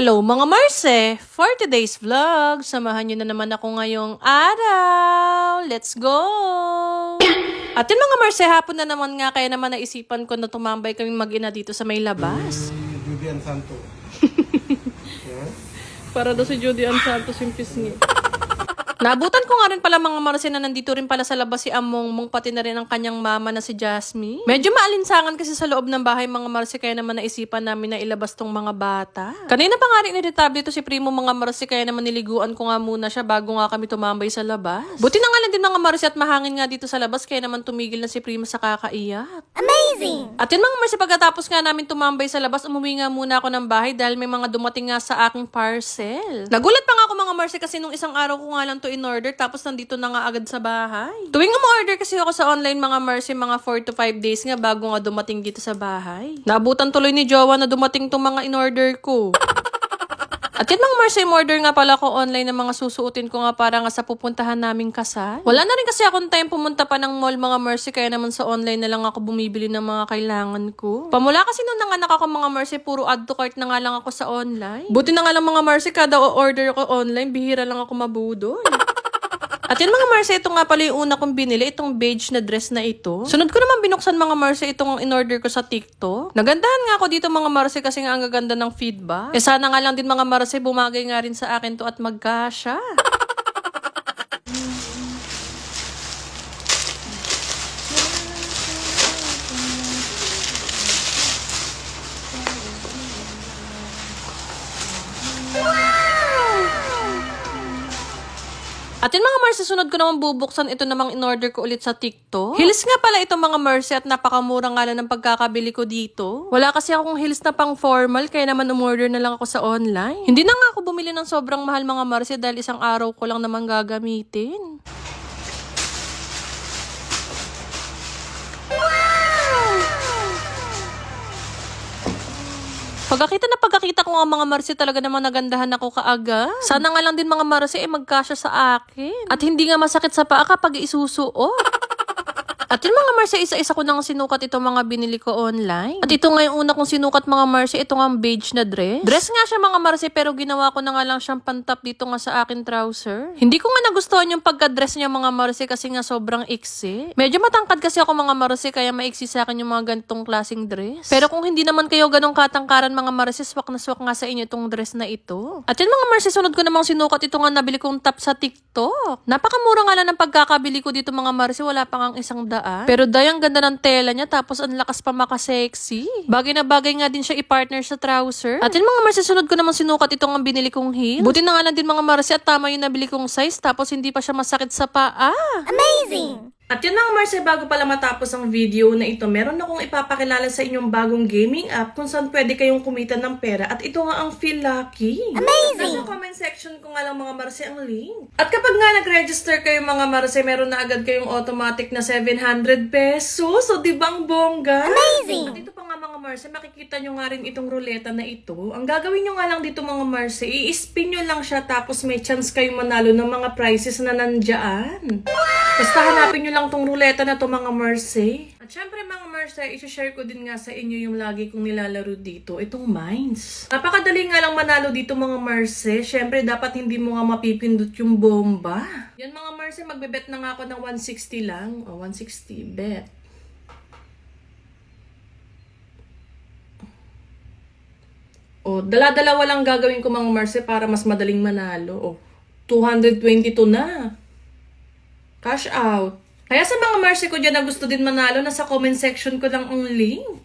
Hello mga Marse! For today's vlog, samahan nyo na naman ako ngayong araw. Let's go! At yun mga Marse, hapon na naman nga, kaya naman naisipan ko na tumambay kaming mag-ina dito sa may labas. Judy Santo. Para daw si Judy Santos yung pisngi. Naabutan ko nga rin pala mga Marse na nandito rin pala sa labas si Amongmong, pati na rin ang kanyang mama na si Jasmine. Medyo maalinsangan kasi sa loob ng bahay mga Marse, kaya naman naisipan namin na ilabas tong mga bata. Kanina pa nga rin irritable dito si Primo mga Marse, kaya naman niliguan ko nga muna siya bago nga kami tumambay sa labas. Buti na nga lang din mga Marse at mahangin nga dito sa labas, kaya naman tumigil na si Primo sa kakaiyak. Amazing! At yun mga Marse, pagkatapos nga namin tumambay sa labas, umuwi nga muna ako ng bahay dahil may mga dumating nga sa aking parcel. Nagulat pa nga ako mga Marse kasi nung isang araw ko nga lang to in-order tapos nandito na nga agad sa bahay. Tuwing ma-order kasi ako sa online mga Marse, mga 4 to 5 days nga bago nga dumating dito sa bahay. Naabutan tuloy ni Jowa na dumating tong mga in-order ko. At yun mga Marse, order nga pala ko online ng mga susuotin ko nga para nga sa pupuntahan naming kasal. Wala na rin kasi akong time pumunta pa ng mall mga Marse, kaya naman sa online na lang ako bumibili ng mga kailangan ko. Pamula kasi nung nanganak ako mga Marse, puro add to cart na nga lang ako sa online. Buti na nga lang mga Marse, kada order ko online, bihira lang ako mabudol. At yun mga Marse, ito nga pala yung una kong binili, itong beige na dress na ito. Sunod ko naman binuksan mga Marse, itong in-order ko sa TikTok. Nagandahan nga ako dito mga Marse kasi nga ang gaganda ng feedback. Sana nga lang din mga Marse, bumagay nga rin sa akin to at magkasya. At yun mga Marse, sunod ko naman bubuksan ito namang in-order ko ulit sa TikTok. Heels nga pala ito mga Marse at napakamura nga lang ng pagkakabili ko dito. Wala kasi akong heels na pang formal kaya naman umorder na lang ako sa online. Hindi na nga ako bumili ng sobrang mahal mga Marse dahil isang araw ko lang naman gagamitin. Pagkakita ko nga mga Marse, talaga naman nagandahan ako kaaga. Sana nga lang din mga Marse magkasya sa akin. At hindi nga masakit sa paa kapag isusuot. At yun mga Marse, isa-isa ko nang sinukat itong mga binili ko online. At ito nga yung una kong sinukat mga Marse, ito nga ang beige na dress. Dress nga siya mga Marse, pero ginawa ko na nga lang siyang pantap dito nga sa akin trouser. Hindi ko nga nagustuhan yung pagka-dress niya mga Marse kasi nga sobrang iksi. Medyo matangkad kasi ako mga Marse, kaya maiksi sa akin yung mga ganitong klaseng dress. Pero kung hindi naman kayo ganong katangkaran mga Marse, swak na swak nga sa inyo itong dress na ito. At yun mga Marse, sunod ko namang sinukat ito nga nabili kong top sa TikTok. Napakamura nga lang ng pagkakabili ko dito mga Marse, wala pa nga $100. Pero dayang ganda ng tela niya, tapos ang lakas pa makasexy. Bagay na bagay nga din siya i-partner sa trouser. At yun mga Marse, sunod ko naman sinukat itong ang binili kong heels. Buti na nga lang din mga Marse at tama yung nabili kong size, tapos hindi pa siya masakit sa paa. Amazing! At yun mga Marse, bago pala matapos ang video na ito, meron akong ipapakilala sa inyong bagong gaming app kung saan pwede kayong kumita ng pera. At ito nga ang Feel Lucky. Amazing! Nasa comment section ko nga lang mga Marse ang link. At kapag nga nag-register kayo mga Marse, meron na agad kayong automatic na 700 pesos. So di ba ang bongga? Amazing! At ito pa nga mga Marse, makikita nyo nga rin itong ruleta na ito. Ang gagawin nyo nga lang dito mga Marse, i-spin nyo lang siya tapos may chance kayong manalo ng mga prizes na nandyan. Basta hanapin nyo lang tong ruleta na to mga Marse. At syempre mga Marse, isi-share ko din nga sa inyo yung lagi kong nilalaro dito, itong mines. Napakadali nga lang manalo dito mga Marse. Syempre dapat hindi mo nga mapipindot yung bomba. Yan mga Marse, magbebet na nga ako ng 160 lang. O 160, bet. O, dala-dalawa lang gagawin ko mga Marse para mas madaling manalo. O, 222 na. Cash out. Kaya sa mga Marse ko dyan na gusto din manalo, nasa comment section ko lang ang link.